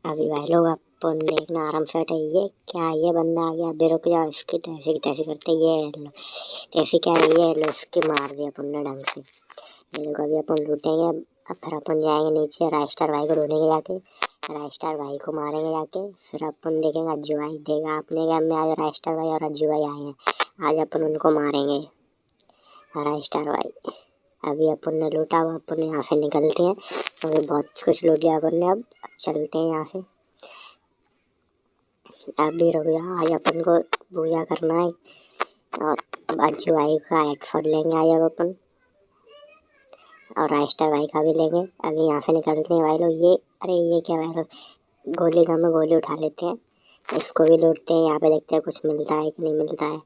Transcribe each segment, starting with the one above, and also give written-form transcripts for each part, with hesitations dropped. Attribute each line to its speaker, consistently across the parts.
Speaker 1: अभी भाई लोग अपन देखना आराम से हटे। ये क्या, ये बंदा आ गया। अभी रुक जाओ, इसकी तैसे की तैसे करते। ये लो, तैसे क्या है, ये लो, इसकी मार दिया अपन ने ढंग से। ये देखो अभी अपन लूटेंगे। अब फिर अपन जाएंगे नीचे, राइस्टार भाई को ढूंढेंगे जाके। राइस्टार भाई को मारेंगे जाके। फिर अपन देखेंगे अज्जू भाई देगा अपने गेम में। आज राइस्टार भाई और अज्जू भाई आए हैं, आज अपन उनको मारेंगे। राइस्टार भाई अभी अपन ने लूटा, अब अपन यहाँ से निकलते हैं। अभी बहुत कुछ लूट लिया अपन ने। अब चलते हैं यहाँ से। अभी रुक जा, आज अपन को पूजा करना है और अज्जू भाई का हेडफोन लेंगे आज अब अपन, और राइस्टार भाई का भी लेंगे। अभी यहाँ से निकलते हैं भाई लोग। ये अरे ये क्या भाई लोग, गोली का में गोली उठा लेते हैं, इसको भी लूटते हैं। यहाँ पे देखते हैं कुछ मिलता है कि नहीं मिलता है।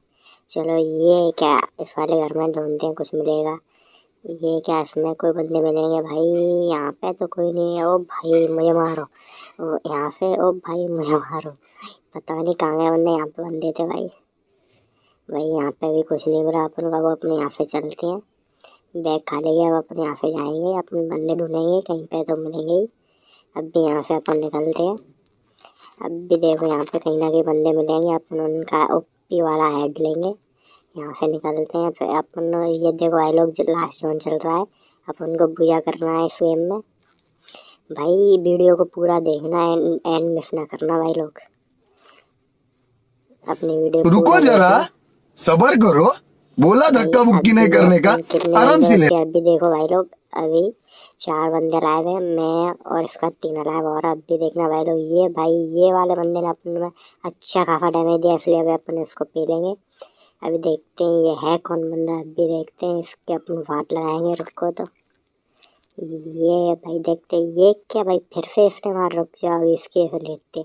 Speaker 1: चलो ये क्या, इस वाले घर में ढूंढते हैं कुछ मिलेगा। ये क्या, इसमें कोई बंदे मिलेंगे भाई? यहाँ पे तो कोई नहीं है। ओ भाई मुझे मारो, ओ यहाँ से, ओ भाई मुझे मारो। पता नहीं कहाँ गए बंदे, यहाँ पे बंदे थे भाई। भाई यहाँ पे भी कुछ नहीं मिला अपन को। अब अपने यहाँ से चलते हैं, बैग खाली गया। अब अपन यहाँ से जाएंगे, अपने बंदे ढूंढेंगे, कहीं पे तो मिलेंगे ही। अब भी यहाँ से अपन निकलते हैं। अब भी देखो यहाँ पे कहीं ना कहीं बंदे मिलेंगे, अपन उनका ओपी वाला हेड लेंगे। यहाँ से निकलते हैं। फिर अपन ये देखो भाई लोग, जो लास्ट जोन चल रहा है, अपन को पूजा करना है इस गेम में। भाई वीडियो को पूरा देखना, एंड मिस ना करना भाई लोग। अपनी वीडियो
Speaker 2: रुको
Speaker 1: पूरा
Speaker 2: जरा,
Speaker 1: देखना।
Speaker 2: सबर करो, बोला धक्का मुक्की नहीं करने का,
Speaker 1: कितने
Speaker 2: आराम
Speaker 1: बंदे
Speaker 2: से ले।
Speaker 1: बचे अभी देखो भाई लोग। अभी 4 बंदे लाए हुए हैं, मैं और इसका 3 लाए और अभी देखना भाई लोग। ये भाई ये वाले बंदे ने अपन में अच्छा खासा डैमेज दिया, इसलिए अभी अपन इसको पी लेंगे। अभी देखते हैं ये है कौन बंदा। अभी देखते हैं इसके, अपन वाट लगाएंगे। रुको तो, ये भाई देखते हैं। ये क्या भाई, फिर से इसने मार। रुक जाओ, अभी इसके से लेते।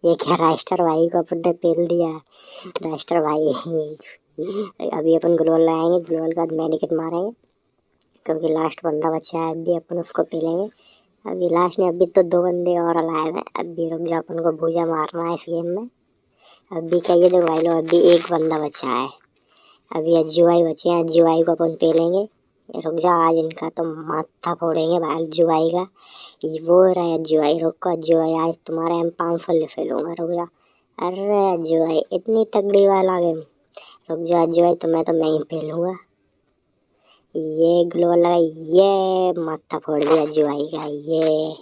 Speaker 1: ये क्या, राइस्टार भाई को अपन ने पेल दिया है। राइस्टार भाई अभी अपन ग्लोवल लगाएंगे, ग्लोवल के बाद मेडिकेट मारेंगे, क्योंकि लास्ट बंदा बचा है। अभी अपन उसको पी लेंगे। अभी लास्ट ने, अभी तो 2 बंदे और लाए हैं। अभी रुक जाओ, अपन को भूजा मारना है इस गेम में। अभी क्या, ये देखो भाई लोग, अभी एक बंदा बचा है। अभी अज्जू भाई बचे हैं, अज्जू भाई को अपन पे लेंगे। रुक जा, आज इनका तो माथा फोड़ेंगे भाई अज्जू भाई का। ये वो रहे अज्जू भाई। रुको अज्जू भाई, आज तुम्हारे हम 500 ले फेलूंगा। रुक जा। अरे अज्जू भाई, इतनी तगड़ी वाला गेम। रुक जा अज्जू भाई, तुम्हें तो मैं ही फेलूंगा। ये ग्लोवल लगा, ये माथा फोड़ दिया अज्जू भाई का। ये